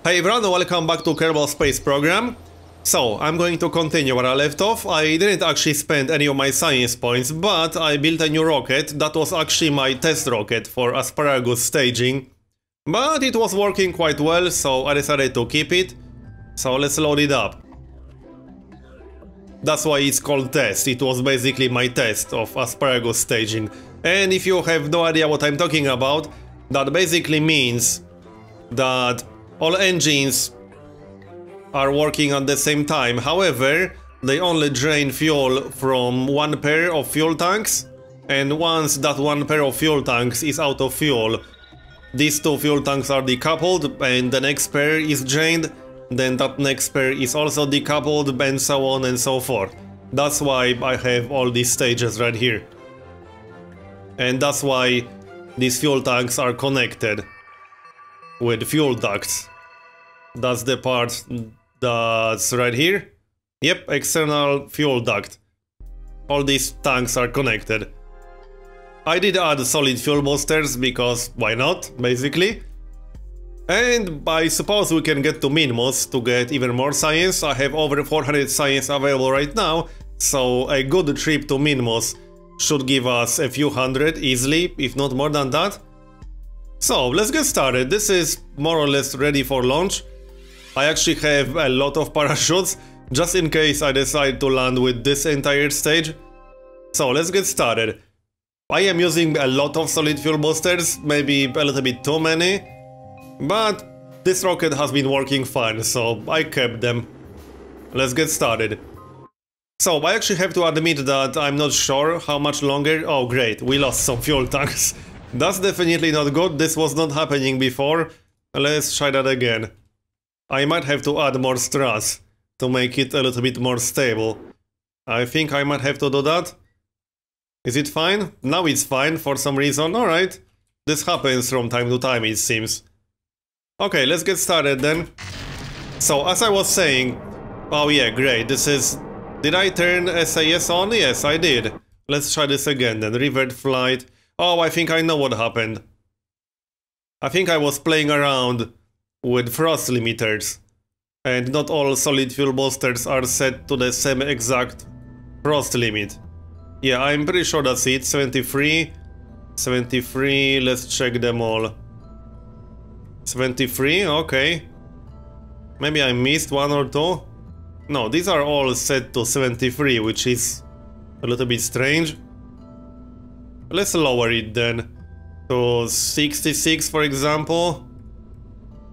Hey everyone, welcome back to Kerbal Space Program. So, I'm going to continue where I left off. I didn't actually spend any of my science points, but I built a new rocket. That was actually my test rocket for asparagus staging. But it was working quite well, so I decided to keep it. So let's load it up. That's why it's called test. It was basically my test of asparagus staging. And if you have no idea what I'm talking about, that basically means that all engines are working at the same time. However, they only drain fuel from one pair of fuel tanks, and once that one pair of fuel tanks is out of fuel, these two fuel tanks are decoupled and the next pair is drained, then that next pair is also decoupled, and so on and so forth. That's why I have all these stages right here. And that's why these fuel tanks are connected with fuel ducts. That's the part that's right here. Yep, external fuel duct. All these tanks are connected. I did add solid fuel boosters because why not, basically. And I suppose we can get to Minmus to get even more science. I have over 400 science available right now, so a good trip to Minmus should give us a few hundred easily, if not more than that. So, let's get started. This is more or less ready for launch. I actually have a lot of parachutes, just in case I decide to land with this entire stage. So, let's get started. I am using a lot of solid fuel boosters, maybe a little bit too many, but this rocket has been working fine, so I kept them. Let's get started. So, I actually have to admit that I'm not sure how much longer. Oh great, we lost some fuel tanks. That's definitely not good. This was not happening before. Let's try that again. I might have to add more strass to make it a little bit more stable. I think I might have to do that. Is it fine? Now it's fine for some reason. Alright. This happens from time to time, it seems. Okay, let's get started then. So, as I was saying... Oh yeah, great. This is... Did I turn SAS on? Yes, I did. Let's try this again then. Revert flight. Oh, I think I know what happened. I think I was playing around with frost limiters, and not all solid fuel boosters are set to the same exact frost limit. Yeah, I'm pretty sure that's it. 73, 73, let's check them all. 73, okay. Maybe I missed one or two. No, these are all set to 73, which is a little bit strange. Let's lower it then to 66, for example.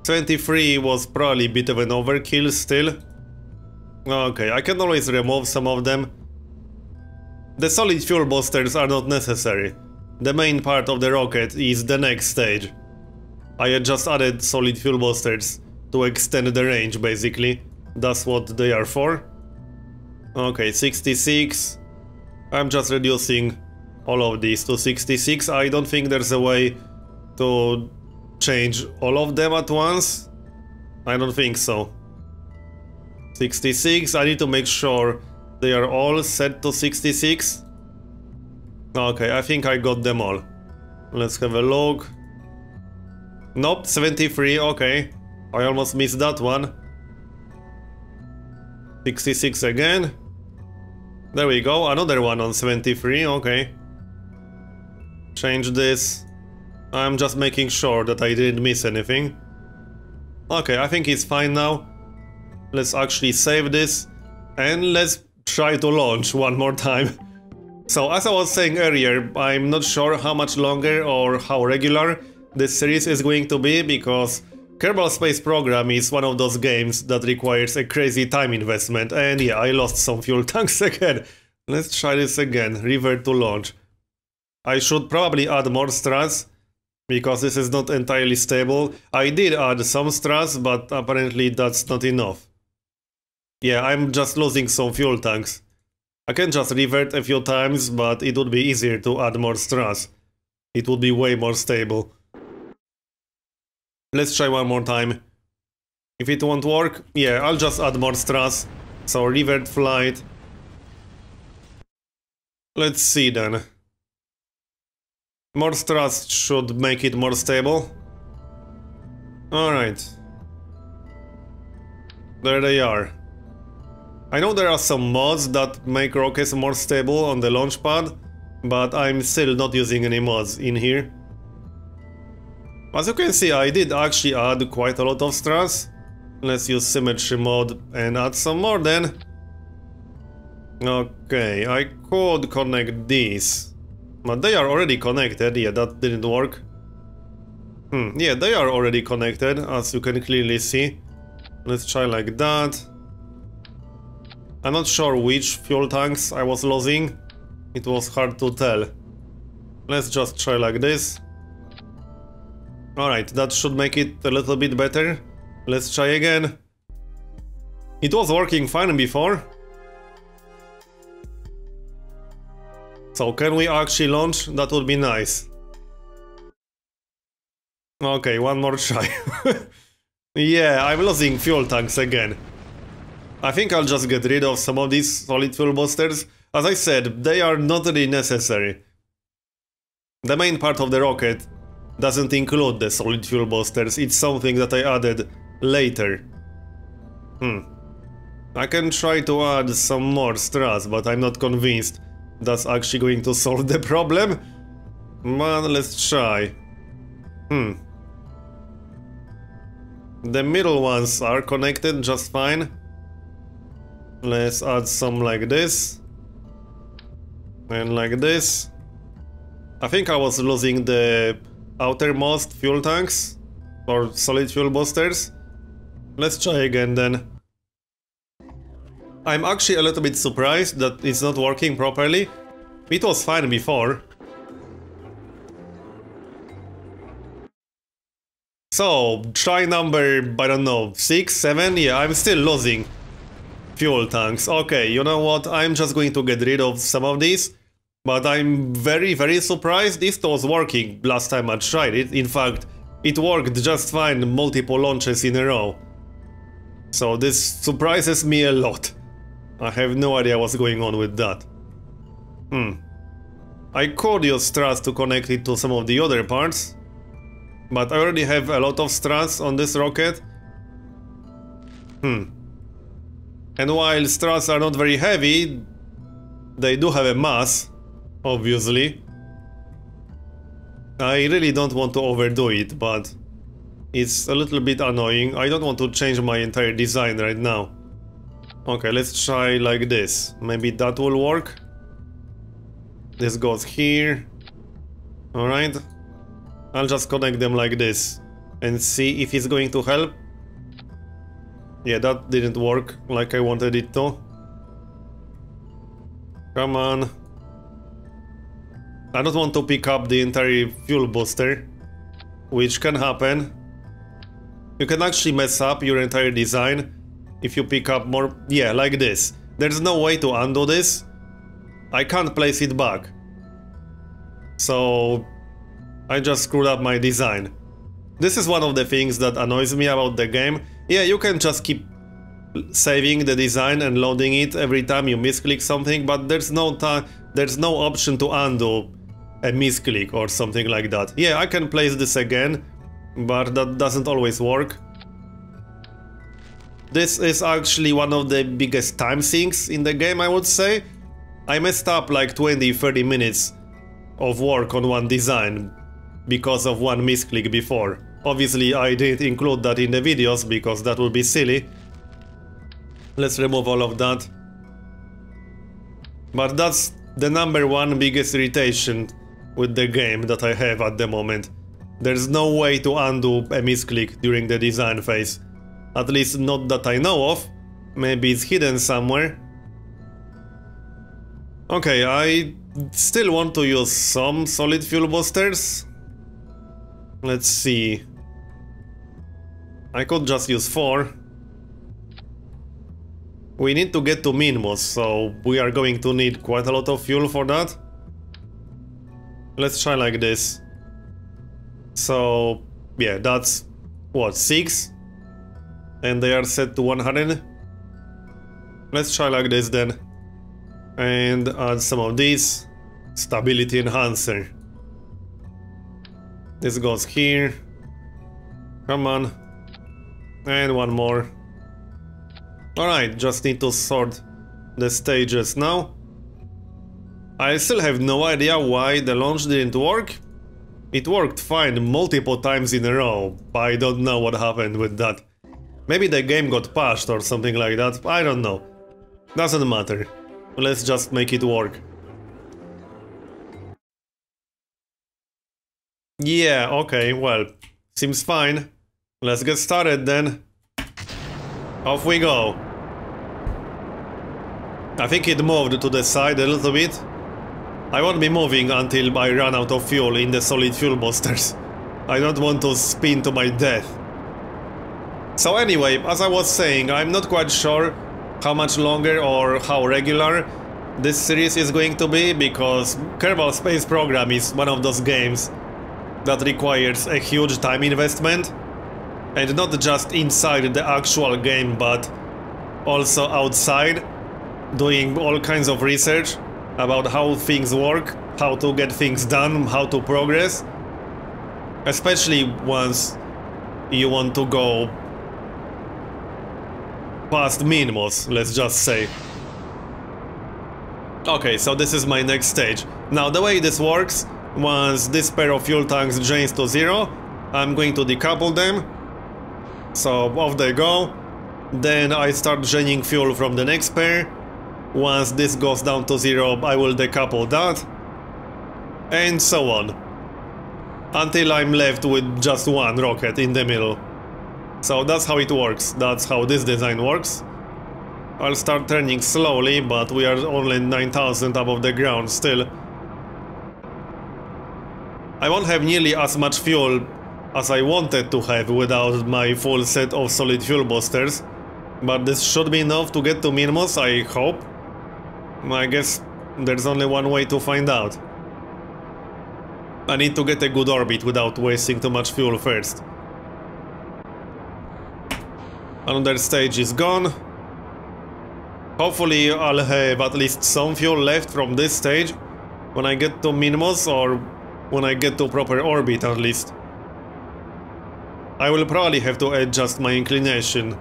23 was probably a bit of an overkill still. Okay, I can always remove some of them. The solid fuel boosters are not necessary. The main part of the rocket is the next stage. I just added solid fuel boosters to extend the range, basically. That's what they are for. Okay, 66. I'm just reducing all of these to 66. I don't think there's a way to change all of them at once. I don't think so. 66. I need to make sure they are all set to 66. Okay, I think I got them all. Let's have a look. Nope, 73. Okay, I almost missed that one. 66 again. There we go, another one on 73. Okay. Change this. I'm just making sure that I didn't miss anything. Okay, I think it's fine now. Let's actually save this and let's try to launch one more time. So, as I was saying earlier, I'm not sure how much longer or how regular this series is going to be, because Kerbal Space Program is one of those games that requires a crazy time investment, and yeah, I lost some fuel tanks again. Let's try this again. Revert to launch. I should probably add more strass, because this is not entirely stable. I did add some strass, but apparently that's not enough. Yeah, I'm just losing some fuel tanks. I can just revert a few times, but it would be easier to add more strass. It would be way more stable. Let's try one more time. If it won't work, yeah, I'll just add more strass. So revert flight. Let's see then. More strass should make it more stable. Alright. There they are. I know there are some mods that make rockets more stable on the launch pad, but I'm still not using any mods in here. As you can see, I did actually add quite a lot of struts. Let's use symmetry mode and add some more then. Okay, I could connect these, but they are already connected. Yeah, that didn't work. Yeah, they are already connected, as you can clearly see. Let's try like that. I'm not sure which fuel tanks I was losing. It was hard to tell. Let's just try like this. Alright, that should make it a little bit better. Let's try again. It was working fine before. So can we actually launch? That would be nice. Okay, one more try. Yeah, I'm losing fuel tanks again. I think I'll just get rid of some of these solid fuel boosters. As I said, they are not really necessary. The main part of the rocket doesn't include the solid fuel boosters. It's something that I added later. I can try to add some more struts, but I'm not convinced that's actually going to solve the problem. But let's try. The middle ones are connected just fine. Let's add some like this. And like this. I think I was losing the outermost fuel tanks. Or solid fuel boosters. Let's try again then. I'm actually a little bit surprised that it's not working properly. It was fine before. So, try number, I don't know, 6, 7? Yeah, I'm still losing fuel tanks. Okay, you know what? I'm just going to get rid of some of these. But I'm very surprised this was working last time I tried it. In fact, it worked just fine multiple launches in a row. So this surprises me a lot. I have no idea what's going on with that. I could use struts to connect it to some of the other parts. But I already have a lot of struts on this rocket. And while struts are not very heavy, they do have a mass, obviously. I really don't want to overdo it, but it's a little bit annoying. I don't want to change my entire design right now. Okay, let's try like this. Maybe that will work. This goes here. Alright. I'll just connect them like this and see if it's going to help. Yeah, that didn't work like I wanted it to. Come on. I don't want to pick up the entire fuel booster, which can happen. You can actually mess up your entire design if you pick up more. Yeah, like this. There's no way to undo this. I can't place it back. So I just screwed up my design. This is one of the things that annoys me about the game. Yeah, you can just keep saving the design and loading it every time you misclick something, but there's no option to undo a misclick or something like that. Yeah, I can place this again, but that doesn't always work. This is actually one of the biggest time sinks in the game, I would say. I messed up like 20-30 minutes of work on one design because of one misclick before. Obviously I didn't include that in the videos because that would be silly. Let's remove all of that. But that's the #1 biggest irritation with the game that I have at the moment. There's no way to undo a misclick during the design phase. At least not that I know of. Maybe it's hidden somewhere. Okay, I still want to use some solid fuel boosters. Let's see. I could just use 4. We need to get to Minmus, so we are going to need quite a lot of fuel for that. Let's try like this. So, yeah, that's, what, 6? And they are set to 100. Let's try like this then. And add some of these. Stability enhancer. This goes here. Come on. And one more. Alright, just need to sort the stages now. I still have no idea why the launch didn't work. It worked fine multiple times in a row. I don't know what happened with that. Maybe the game got patched or something like that. I don't know. Doesn't matter. Let's just make it work. Yeah, okay, well, seems fine. Let's get started then. Off we go. I think it moved to the side a little bit. I won't be moving until I run out of fuel in the solid fuel boosters. I don't want to spin to my death. So anyway, as I was saying, I'm not quite sure how much longer or how regular this series is going to be, because Kerbal Space Program is one of those games that requires a huge time investment, and not just inside the actual game but also outside, doing all kinds of research about how things work, how to get things done, how to progress, especially once you want to go past Minmus, let's just say. Okay, so this is my next stage. Now the way this works, once this pair of fuel tanks drains to 0, I'm going to decouple them. So off they go. Then I start draining fuel from the next pair. Once this goes down to 0, I will decouple that. And so on. Until I'm left with just one rocket in the middle. So that's how it works. That's how this design works. I'll start turning slowly, but we are only 9,000 above the ground still. I won't have nearly as much fuel as I wanted to have without my full set of solid fuel boosters, but this should be enough to get to Minmus, I hope. I guess there's only one way to find out. I need to get a good orbit without wasting too much fuel first. Another stage is gone. Hopefully I'll have at least some fuel left from this stage when I get to Minmus, or when I get to proper orbit at least. I will probably have to adjust my inclination,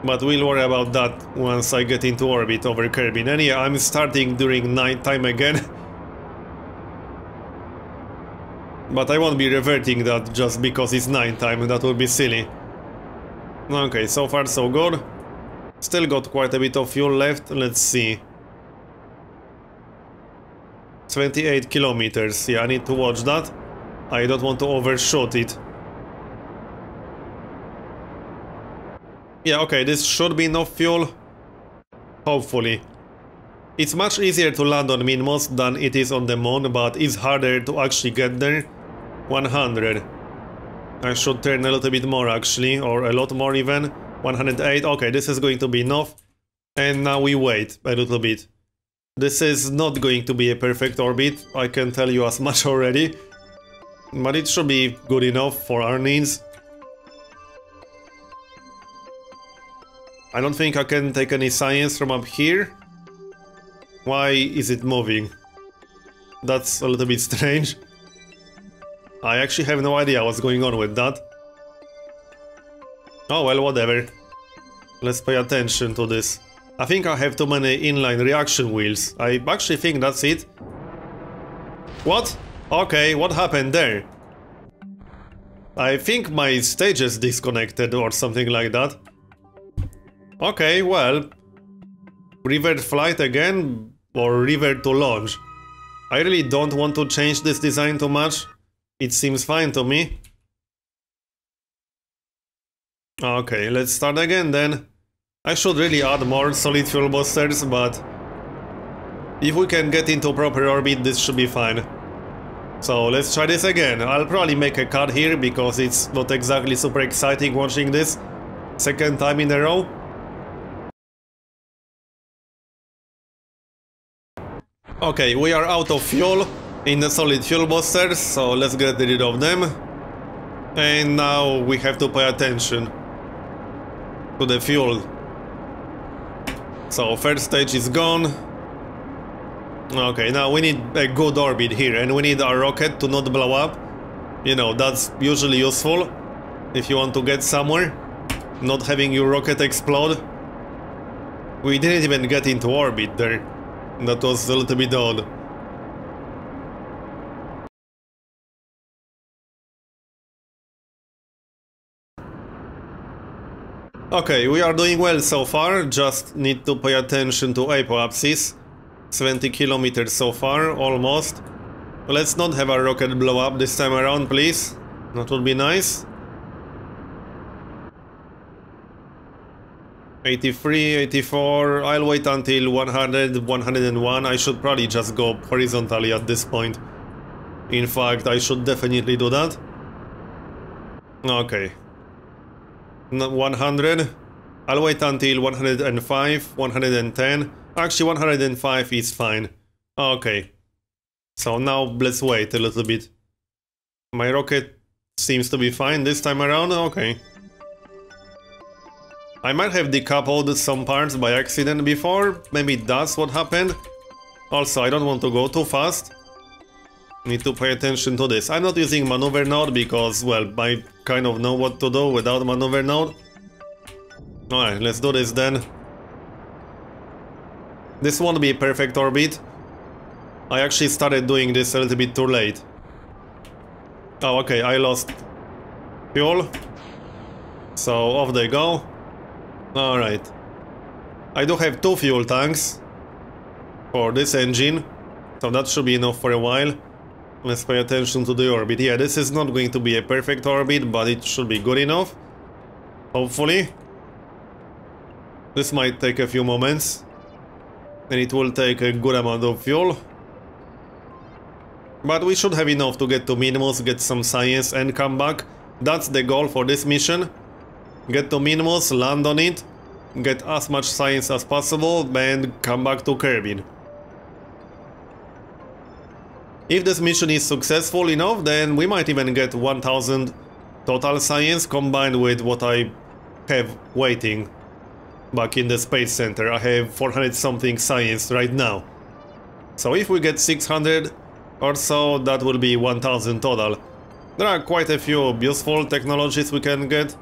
but we'll worry about that once I get into orbit over Kerbin. And yeah, I'm starting during night time again. But I won't be reverting that just because it's night time, that would be silly. Okay, so far so good. Still got quite a bit of fuel left, let's see. 28 kilometers, yeah, I need to watch that. I don't want to overshoot it. Yeah, okay, this should be enough fuel. Hopefully. It's much easier to land on Minmus than it is on the moon, but it's harder to actually get there. 100. I should turn a little bit more actually, or a lot more even. 108, okay, this is going to be enough. And now we wait a little bit. This is not going to be a perfect orbit, I can tell you as much already. But it should be good enough for our needs. I don't think I can take any science from up here. Why is it moving? That's a little bit strange. I actually have no idea what's going on with that. Oh well, whatever. Let's pay attention to this. I think I have too many inline reaction wheels. I actually think that's it. What? Okay, what happened there? I think my stage is disconnected or something like that. Okay, well... revert flight again, or revert to launch. I really don't want to change this design too much. It seems fine to me. Okay, let's start again then. I should really add more solid fuel boosters, but... if we can get into proper orbit, this should be fine. So let's try this again. I'll probably make a cut here, because it's not exactly super exciting watching this second time in a row. Okay, we are out of fuel in the solid fuel boosters, so let's get rid of them. And now we have to pay attention to the fuel. So first stage is gone. Okay, now we need a good orbit here, and we need our rocket to not blow up. You know, that's usually useful if you want to get somewhere. Not having your rocket explode We didn't even get into orbit there. That was a little bit odd. Okay, we are doing well so far, just need to pay attention to apoapsis. 70 kilometers so far, almost. Let's not have our rocket blow up this time around, please. That would be nice. 83, 84, I'll wait until 100, 101. I should probably just go horizontally at this point. In fact, I should definitely do that. Okay. 100. I'll wait until 105, 110. Actually, 105 is fine. Okay. So now let's wait a little bit. My rocket seems to be fine this time around. Okay. I might have decoupled some parts by accident before. Maybe that's what happened. Also, I don't want to go too fast. Need to pay attention to this. I'm not using maneuver node because, well, I kind of know what to do without maneuver node. Alright, let's do this then. This won't be a perfect orbit. I actually started doing this a little bit too late. Oh, okay, I lost fuel. So off they go. Alright. I do have 2 fuel tanks for this engine, so that should be enough for a while. Let's pay attention to the orbit. Yeah, this is not going to be a perfect orbit, but it should be good enough. Hopefully. This might take a few moments, and it will take a good amount of fuel. But we should have enough to get to Minmus, get some science, and come back. That's the goal for this mission. Get to Minmus, land on it, get as much science as possible, and come back to Kerbin. If this mission is successful enough, then we might even get 1000 total science combined with what I have waiting back in the Space Center. I have 400 something science right now. So if we get 600 or so, that will be 1000 total. There are quite a few useful technologies we can get.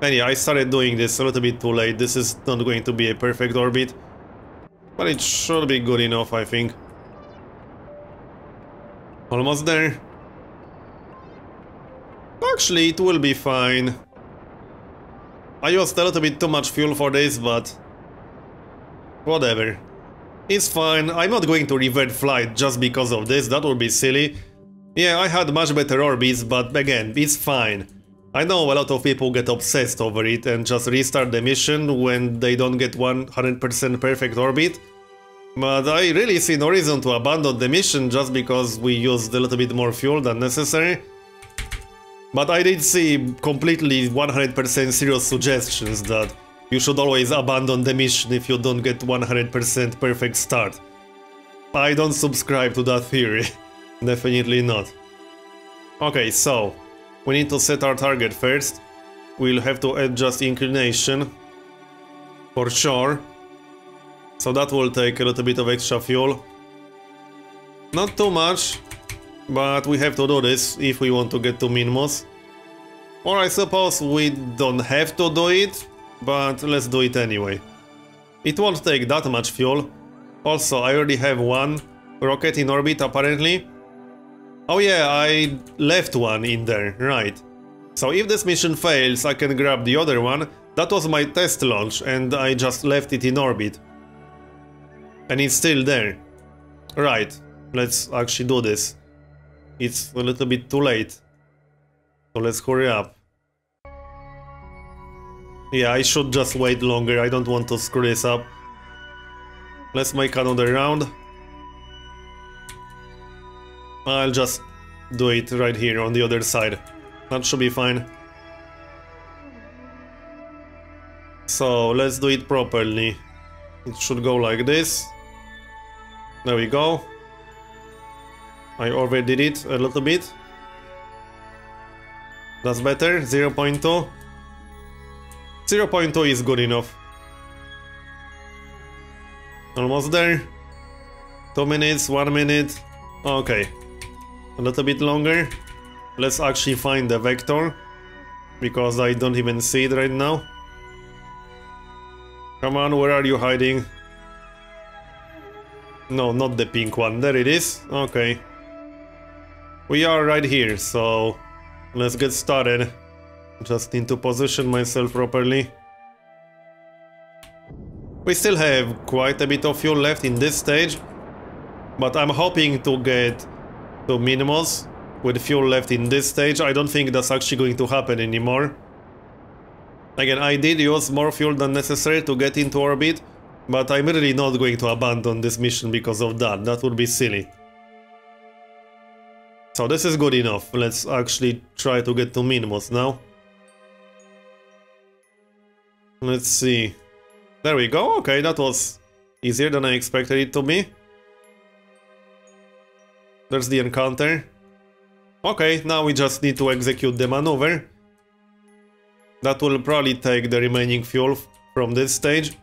And yeah, I started doing this a little bit too late. This is not going to be a perfect orbit, but it should be good enough, I think. Almost there. Actually, it will be fine. I used a little bit too much fuel for this, but whatever. It's fine. I'm not going to revert flight just because of this. That would be silly. Yeah, I had much better orbits, but again, it's fine. I know a lot of people get obsessed over it and just restart the mission when they don't get 100% perfect orbit. But I really see no reason to abandon the mission just because we used a little bit more fuel than necessary. But I did see completely 100% serious suggestions that you should always abandon the mission if you don't get 100% perfect start. I don't subscribe to that theory. Definitely not. Okay, so we need to set our target first. We'll have to adjust inclination for sure. So that will take a little bit of extra fuel. Not too much, but we have to do this if we want to get to Minmus. Or I suppose we don't have to do it, but let's do it anyway. It won't take that much fuel. Also, I already have one rocket in orbit apparently. Oh yeah, I left one in there, right. So if this mission fails, I can grab the other one. That was my test launch and I just left it in orbit. And it's still there. Right, let's actually do this. It's a little bit too late. So let's hurry up. Yeah, I should just wait longer. I don't want to screw this up. Let's make another round. I'll just do it right here on the other side. That should be fine. So let's do it properly. It should go like this. There we go. I overdid it a little bit. That's better. 0.2. 0.2 is good enough. Almost there. 2 minutes, 1 minute. Okay. A little bit longer. Let's actually find the vector, because I don't even see it right now. Come on, where are you hiding? No, not the pink one. There it is. Okay. We are right here, so let's get started. Just need to position myself properly. We still have quite a bit of fuel left in this stage, but I'm hoping to get to Minmus with fuel left in this stage. I don't think that's actually going to happen anymore. Again, I did use more fuel than necessary to get into orbit, but I'm really not going to abandon this mission because of that. That would be silly. So this is good enough. Let's actually try to get to Minmus now. Let's see. There we go. Okay, that was easier than I expected it to be. There's the encounter. Okay, now we just need to execute the maneuver. That will probably take the remaining fuel from this stage.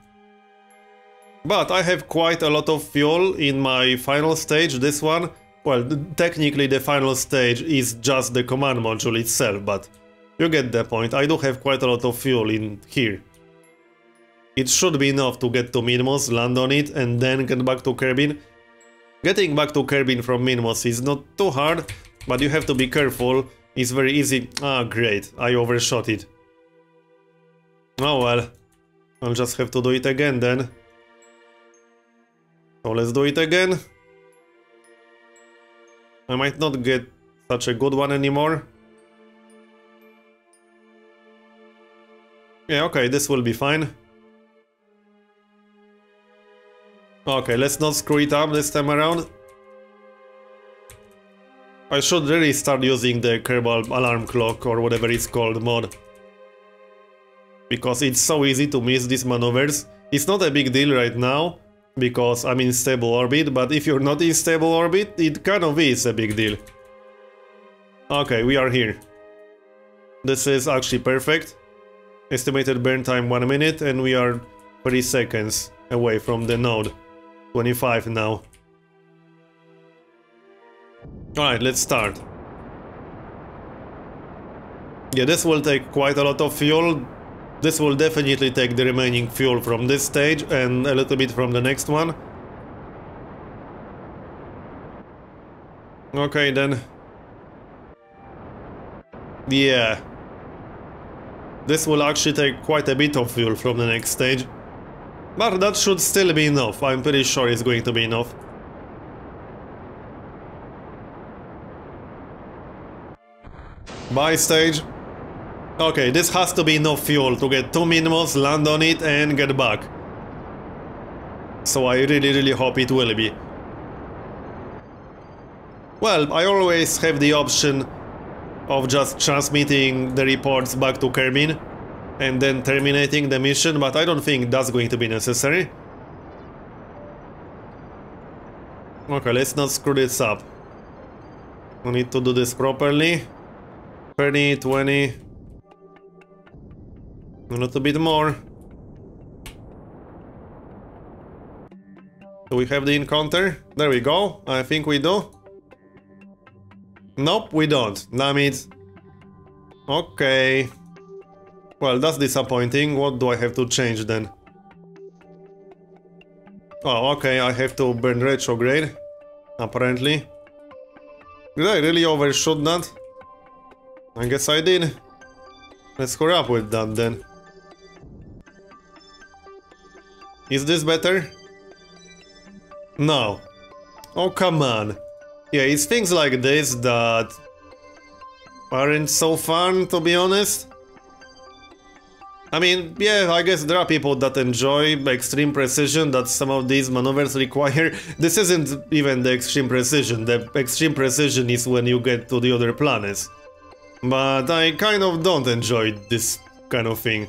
But I have quite a lot of fuel in my final stage, this one. Well, technically the final stage is just the command module itself, but you get the point. I do have quite a lot of fuel in here. It should be enough to get to Minmus, land on it, and then get back to Kerbin. Getting back to Kerbin from Minmus is not too hard, but you have to be careful. It's very easy. Ah, great. I overshot it. Oh well. I'll just have to do it again then. So let's do it again. I might not get such a good one anymore. Yeah, okay, this will be fine. Okay, let's not screw it up this time around. I should really start using the Kerbal alarm clock or whatever it's called mod. Because it's so easy to miss these maneuvers. It's not a big deal right now, because I'm in stable orbit, but if you're not in stable orbit, it kind of is a big deal. Okay, we are here. This is actually perfect. Estimated burn time 1 minute, and we are 3 seconds away from the node. 25 now. Alright, let's start. Yeah, this will take quite a lot of fuel. This will definitely take the remaining fuel from this stage and a little bit from the next one. Okay then. Yeah. This will actually take quite a bit of fuel from the next stage. But that should still be enough. I'm pretty sure it's going to be enough. Bye stage. Okay, this has to be enough fuel to get to Minmus, land on it and get back. So I really hope it will be. Well, I always have the option of just transmitting the reports back to Kerbin and then terminating the mission, but I don't think that's going to be necessary. Okay, let's not screw this up. We need to do this properly. 30, 20... a little bit more. Do we have the encounter? There we go. I think we do. Nope, we don't. Damn it. Okay. Well, that's disappointing. What do I have to change then? Oh, okay. I have to burn retrograde. Apparently. Did I really overshoot that? I guess I did. Let's hurry up with that then. Is this better? No. Oh, come on. Yeah, it's things like this that aren't so fun, to be honest. I mean, yeah, I guess there are people that enjoy extreme precision that some of these maneuvers require. This isn't even the extreme precision. The extreme precision is when you get to the other planets. But I kind of don't enjoy this kind of thing.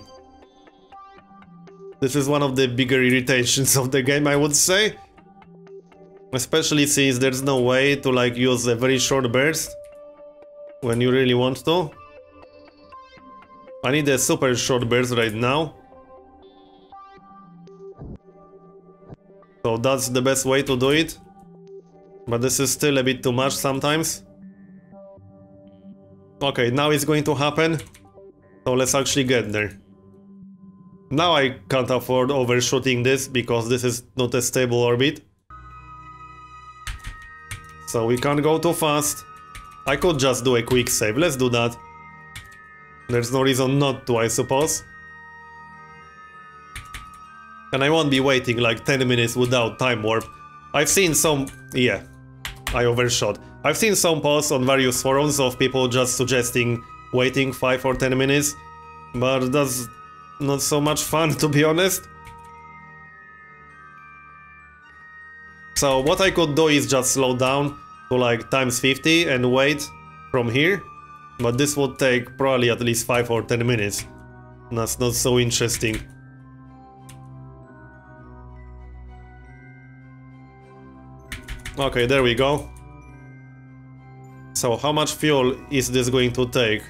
This is one of the bigger irritations of the game, I would say. Especially since there's no way to like use a very short burst when you really want to. I need a super short burst right now. So that's the best way to do it. But this is still a bit too much sometimes. Okay, now it's going to happen. So let's actually get there. Now I can't afford overshooting this because this is not a stable orbit. So we can't go too fast. I could just do a quick save. Let's do that. There's no reason not to, I suppose. And I won't be waiting like 10 minutes without time warp. I've seen some... yeah, I overshot. I've seen some posts on various forums of people just suggesting waiting 5 or 10 minutes. But that's not so much fun, to be honest. So what I could do is just slow down to like times 50 and wait from here. But this would take probably at least 5 or 10 minutes. That's not so interesting. Okay, there we go. So how much fuel is this going to take?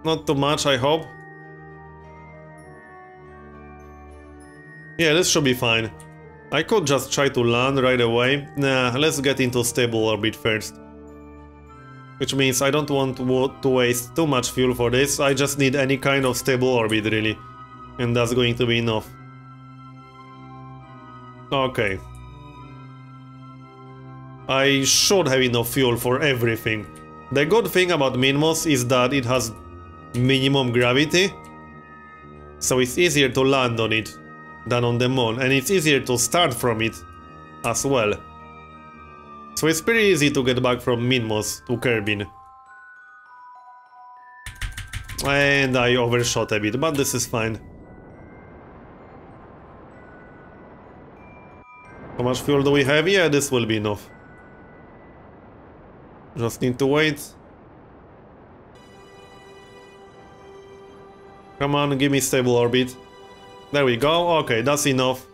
Not too much, I hope. Yeah, this should be fine. I could just try to land right away. Nah, let's get into stable orbit first. Which means I don't want to waste too much fuel for this. I just need any kind of stable orbit, really. And that's going to be enough. Okay. I should have enough fuel for everything. The good thing about Minmus is that it has minimum gravity. So it's easier to land on it than on the moon, and it's easier to start from it as well. So it's pretty easy to get back from Minmus to Kerbin. And I overshot a bit, but this is fine. How much fuel do we have? Yeah, this will be enough. Just need to wait. Come on, give me stable orbit. There we go. Okay, that's enough.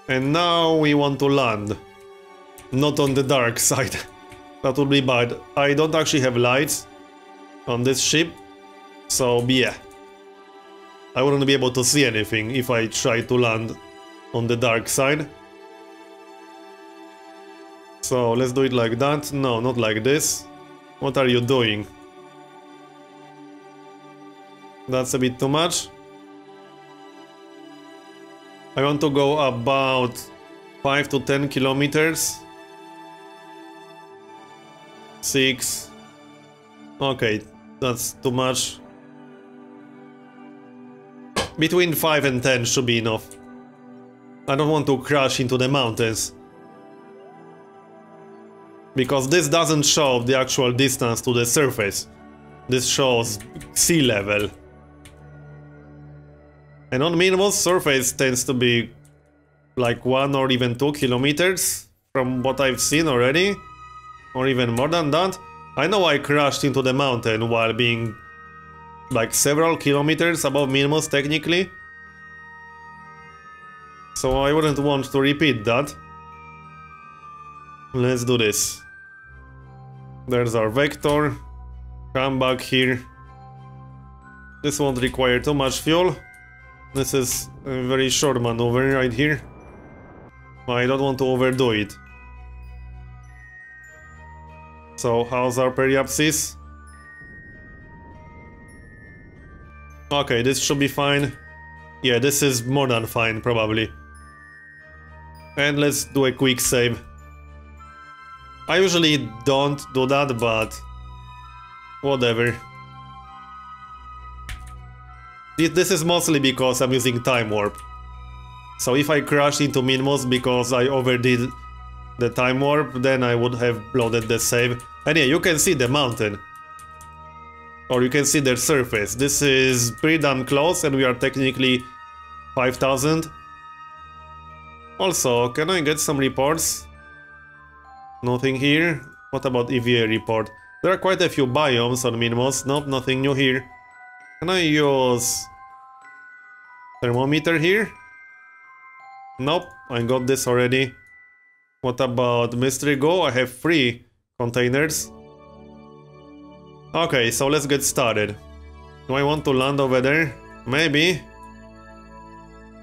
And now we want to land. Not on the dark side. That would be bad. I don't actually have lights on this ship. So, yeah. I wouldn't be able to see anything if I try to land on the dark side. So, let's do it like that. No, not like this. What are you doing? That's a bit too much. I want to go about 5 to 10 kilometers. 6. Okay, that's too much. Between 5 and 10 should be enough. I don't want to crash into the mountains. Because this doesn't show the actual distance to the surface. This shows sea level. And on Minmus, surface tends to be like 1 or even 2 kilometers from what I've seen already. Or even more than that. I know I crashed into the mountain while being like several kilometers above Minmus technically. So I wouldn't want to repeat that. Let's do this. There's our vector. Come back here. This won't require too much fuel. This is a very short maneuver right here. I don't want to overdo it. So, how's our periapsis? Okay, this should be fine. Yeah, this is more than fine, probably. And let's do a quick save. I usually don't do that, but whatever. This is mostly because I'm using time warp. So if I crashed into Minmus because I overdid the time warp, then I would have loaded the save. And yeah, you can see the mountain. Or you can see their surface. This is pretty damn close and we are technically 5000. Also, can I get some reports? Nothing here. What about EVA report? There are quite a few biomes on Minmus. Nope, nothing new here. Can I use thermometer here? Nope, I got this already. What about mystery go? I have 3 containers. Okay, so let's get started. Do I want to land over there? Maybe.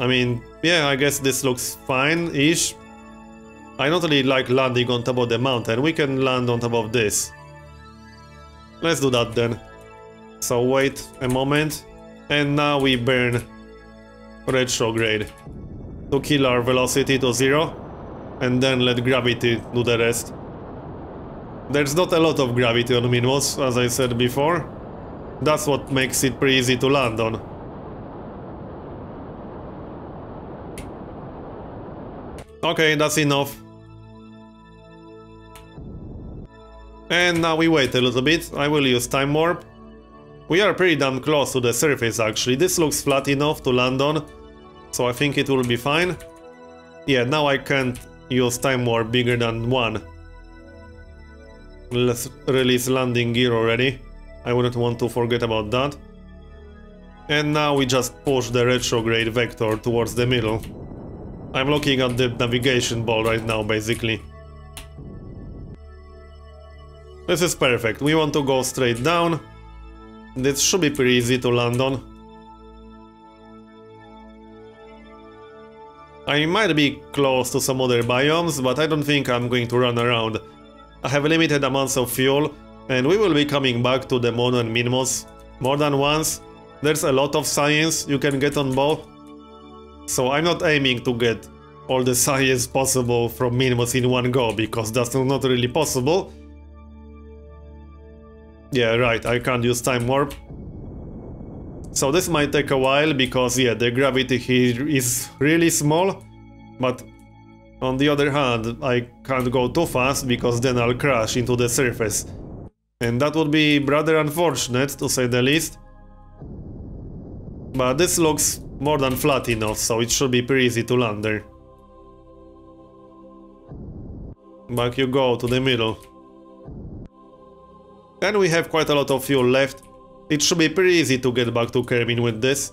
I mean, yeah, I guess this looks fine-ish. I don't really like landing on top of the mountain. We can land on top of this. Let's do that then. So wait a moment. And now we burn retrograde to kill our velocity to 0. And then let gravity do the rest. There's not a lot of gravity on Minmus, as I said before. That's what makes it pretty easy to land on. Okay, that's enough. And now we wait a little bit. I will use time warp. We are pretty damn close to the surface actually. This looks flat enough to land on, so I think it will be fine. Yeah, now I can't use time warp bigger than 1. Let's release landing gear already. I wouldn't want to forget about that. And now we just push the retrograde vector towards the middle. I'm looking at the navigation ball right now, basically. This is perfect. We want to go straight down. This should be pretty easy to land on. I might be close to some other biomes, but I don't think I'm going to run around. I have limited amounts of fuel, and we will be coming back to the moon and Minmus more than once. There's a lot of science you can get on both, so I'm not aiming to get all the science possible from Minmus in one go, because that's not really possible. Yeah, right, I can't use time warp. So this might take a while, because yeah, the gravity here is really small, but on the other hand, I can't go too fast, because then I'll crash into the surface. And that would be rather unfortunate, to say the least. But this looks more than flat enough, so it should be pretty easy to land there. Back you go to the middle. And we have quite a lot of fuel left. It should be pretty easy to get back to Kerbin with this.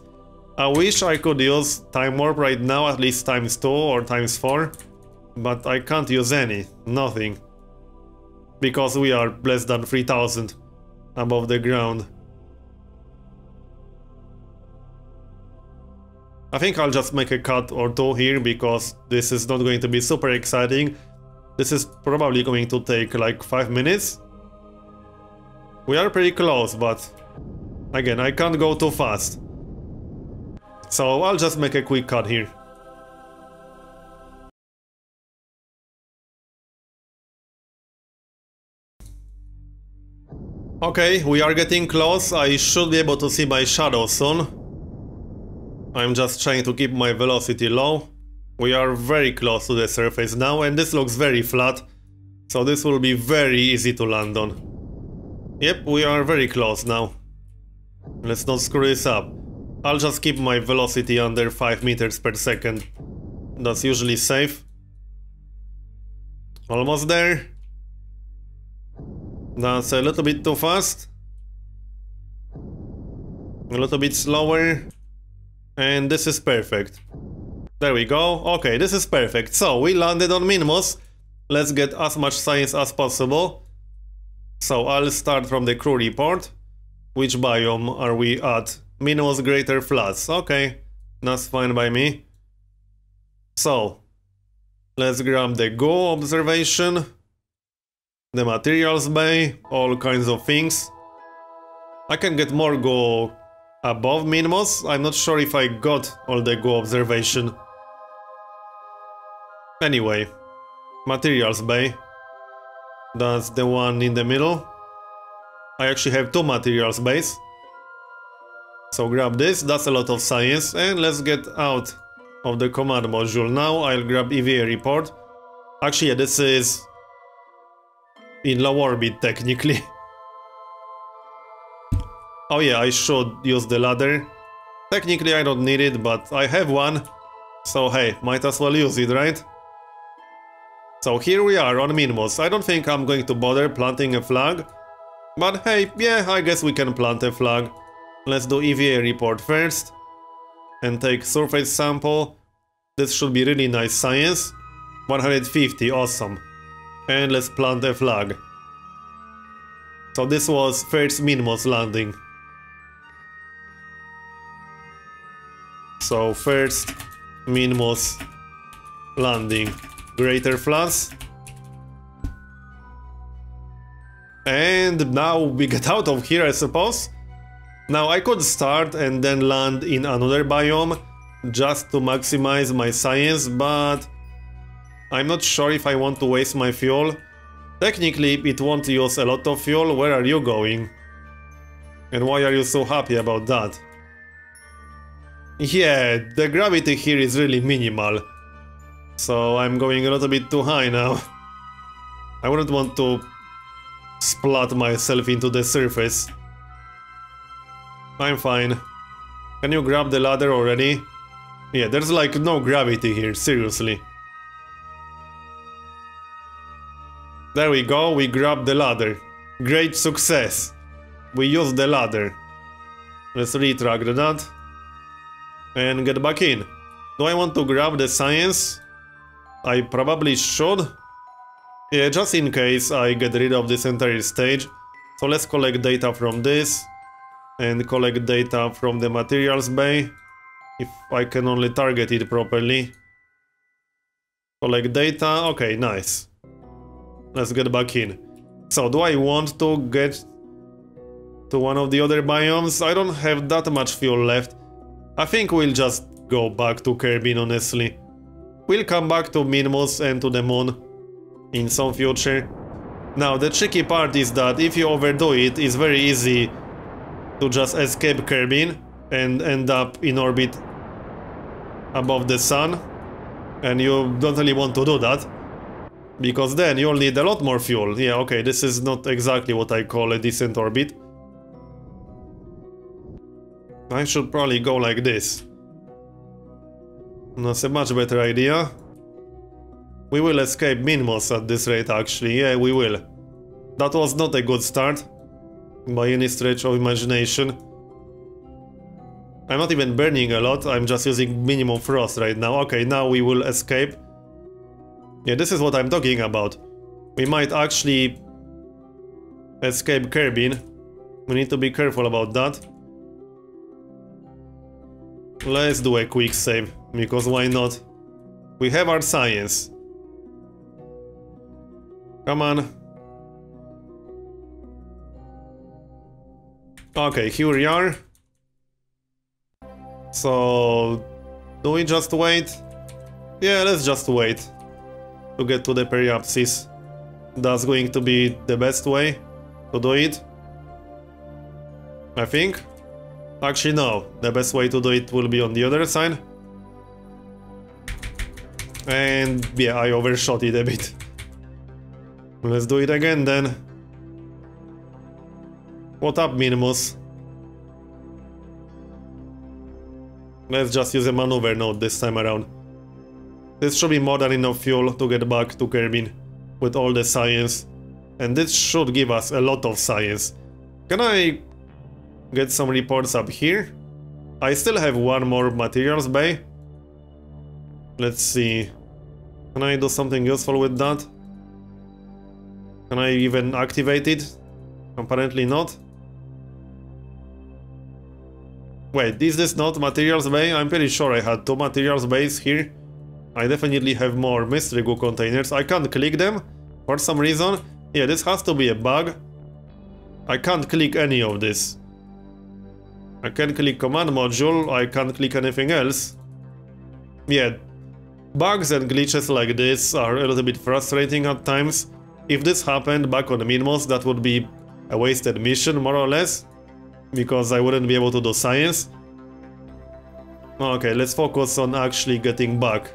I wish I could use time warp right now, at least times 2 or times 4. But I can't use any, nothing. Because we are less than 3000 above the ground. I think I'll just make a cut or 2 here, because this is not going to be super exciting. This is probably going to take like 5 minutes. We are pretty close, but again, I can't go too fast. So I'll just make a quick cut here. Okay, we are getting close. I should be able to see my shadow soon. I'm just trying to keep my velocity low. We are very close to the surface now, and this looks very flat, so this will be very easy to land on. Yep, we are very close now. Let's not screw this up. I'll just keep my velocity under 5 meters per second. That's usually safe. Almost there. That's a little bit too fast. A little bit slower. And this is perfect. There we go. Okay, this is perfect. So, we landed on Minmus. Let's get as much science as possible. So, I'll start from the crew report. Which biome are we at? Minmus Greater Floods. Okay, that's fine by me. So, let's grab the Go observation. The materials bay, all kinds of things. I can get more Go above Minmus. I'm not sure if I got all the Go observation. Anyway, materials bay. That's the one in the middle. I actually have 2 materials bays. So grab this, that's a lot of science, and let's get out of the command module now. I'll grab EVA report. Actually, yeah, this is in low orbit technically. Oh yeah, I should use the ladder. Technically I don't need it, but I have one. So hey, might as well use it, right? So here we are on Minmus. I don't think I'm going to bother planting a flag. But hey, yeah, I guess we can plant a flag. Let's do EVA report first. And take surface sample. This should be really nice science. 150, awesome. And let's plant a flag. So this was first Minmus landing. So first Minmus landing. Greater Floods. And now we get out of here, I suppose. Now I could start and then land in another biome just to maximize my science, but I'm not sure if I want to waste my fuel. Technically, it won't use a lot of fuel. Where are you going? And why are you so happy about that? Yeah, the gravity here is really minimal. So I'm going a little bit too high now. I wouldn't want to splat myself into the surface. I'm fine. Can you grab the ladder already? Yeah, there's like no gravity here, seriously. There we go, we grabbed the ladder. Great success. We used the ladder. Let's retract that. And get back in. Do I want to grab the science? I probably should. Yeah, just in case I get rid of this entire stage. So let's collect data from this. And collect data from the materials bay. If I can only target it properly. Collect data. Okay, nice. Let's get back in. So, do I want to get to one of the other biomes? I don't have that much fuel left. I think we'll just go back to Kerbin, honestly. We'll come back to Minmus and to the moon in some future. Now, the tricky part is that if you overdo it, it's very easy to just escape Kerbin and end up in orbit above the sun. And you don't really want to do that, because then you'll need a lot more fuel. Yeah, okay, this is not exactly what I call a decent orbit. I should probably go like this. That's a much better idea. We will escape Minmus at this rate, actually. Yeah, we will. That was not a good start, by any stretch of imagination. I'm not even burning a lot, I'm just using minimum frost right now. Okay, now we will escape. Yeah, this is what I'm talking about. We might actually escape Kerbin. We need to be careful about that. Let's do a quick save, because why not? We have our science. Come on. Okay, here we are. So, do we just wait? Yeah, let's just wait to get to the periapsis. That's going to be the best way to do it, I think. Actually, no. The best way to do it will be on the other side. And yeah, I overshot it a bit. Let's do it again then. What up, Minmus? Let's just use a maneuver node this time around. This should be more than enough fuel to get back to Kerbin with all the science. And this should give us a lot of science. Can I get some reports up here? I still have one more materials bay. Let's see. Can I do something useful with that? Can I even activate it? Apparently not. Wait, is this not materials bay? I'm pretty sure I had two materials bays here. I definitely have more mystery goo containers. I can't click them for some reason. Yeah, this has to be a bug. I can't click any of this. I can click command module, I can't click anything else. Yeah, bugs and glitches like this are a little bit frustrating at times. If this happened back on Minmus, that would be a wasted mission, more or less, because I wouldn't be able to do science. Okay, let's focus on actually getting back.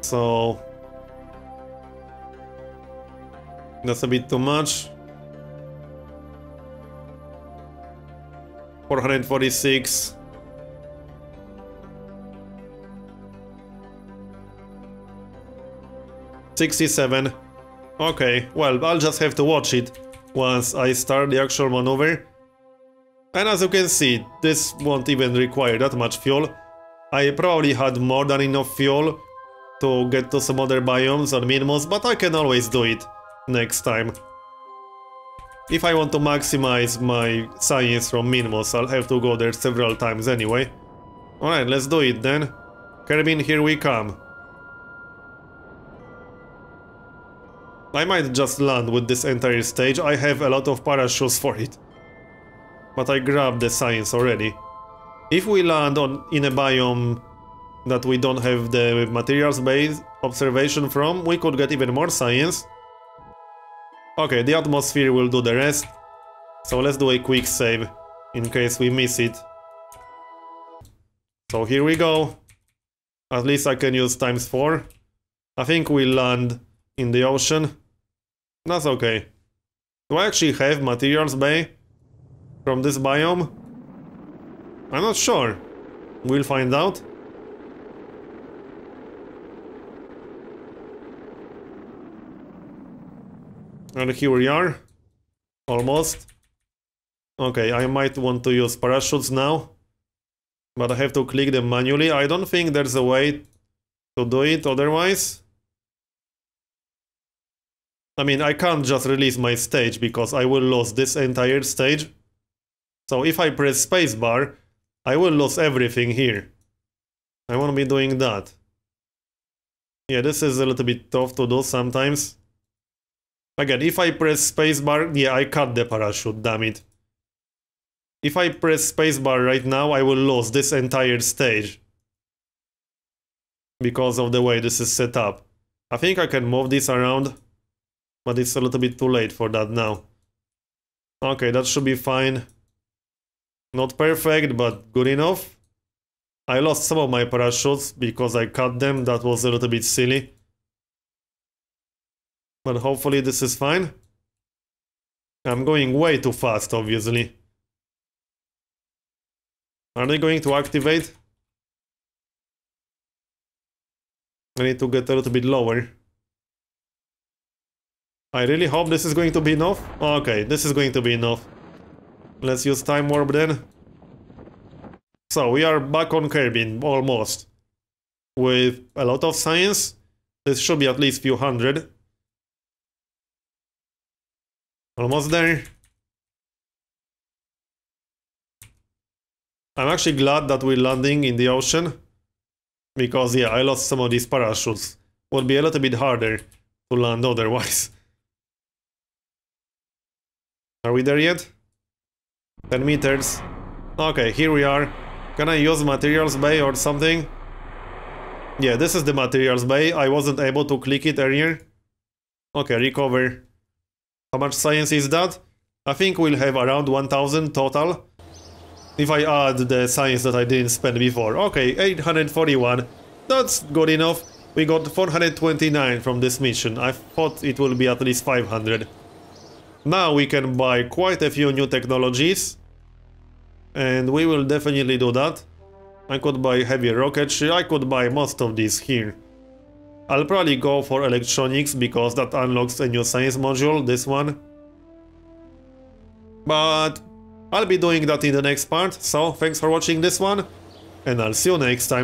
So that's a bit too much. 446. $67. Okay, well, I'll just have to watch it once I start the actual maneuver. And as you can see, this won't even require that much fuel. I probably had more than enough fuel to get to some other biomes on Minmus, but I can always do it next time. If I want to maximize my science from Minmus, I'll have to go there several times anyway. Alright, let's do it then. Kerbin, here we come. I might just land with this entire stage. I have a lot of parachutes for it. but I grabbed the science already. If we land in a biome that we don't have the materials-based observation from, we could get even more science. Okay, the atmosphere will do the rest. So let's do a quick save in case we miss it. So here we go. At least I can use ×4. I think we land in the ocean. That's okay. Do I actually have materials bay from this biome? I'm not sure. We'll find out. And here we are. Almost. Okay, I might want to use parachutes now. But I have to click them manually. I don't think there's a way to do it otherwise. I mean, I can't just release my stage because I will lose this entire stage. So if I press spacebar, I will lose everything here. I won't be doing that. Yeah, this is a little bit tough to do sometimes. Again, if I press spacebar, yeah, I cut the parachute, damn it. If I press spacebar right now, I will lose this entire stage. Because of the way this is set up. I think I can move this around, but it's a little bit too late for that now. Okay, that should be fine. Not perfect, but good enough. I lost some of my parachutes because I cut them. That was a little bit silly. But hopefully this is fine. I'm going way too fast, obviously. Are they going to activate? I need to get a little bit lower. I really hope this is going to be enough. Okay, this is going to be enough. Let's use time warp then. So we are back on Kerbin, almost. With a lot of science. This should be at least few hundred. Almost there. I'm actually glad that we're landing in the ocean. Because yeah, I lost some of these parachutes. Would be a little bit harder to land otherwise. Are we there yet? 10 meters. Okay, here we are. Can I use materials bay or something? Yeah, this is the materials bay. I wasn't able to click it earlier. Okay, recover. How much science is that? I think we'll have around 1000 total. If I add the science that I didn't spend before. Okay, 841. That's good enough. We got 429 from this mission. I thought it will be at least 500. Now we can buy quite a few new technologies. And we will definitely do that. I could buy heavy rockets. I could buy most of these here. I'll probably go for electronics because that unlocks a new science module, this one. But I'll be doing that in the next part, so thanks for watching this one, and I'll see you next time.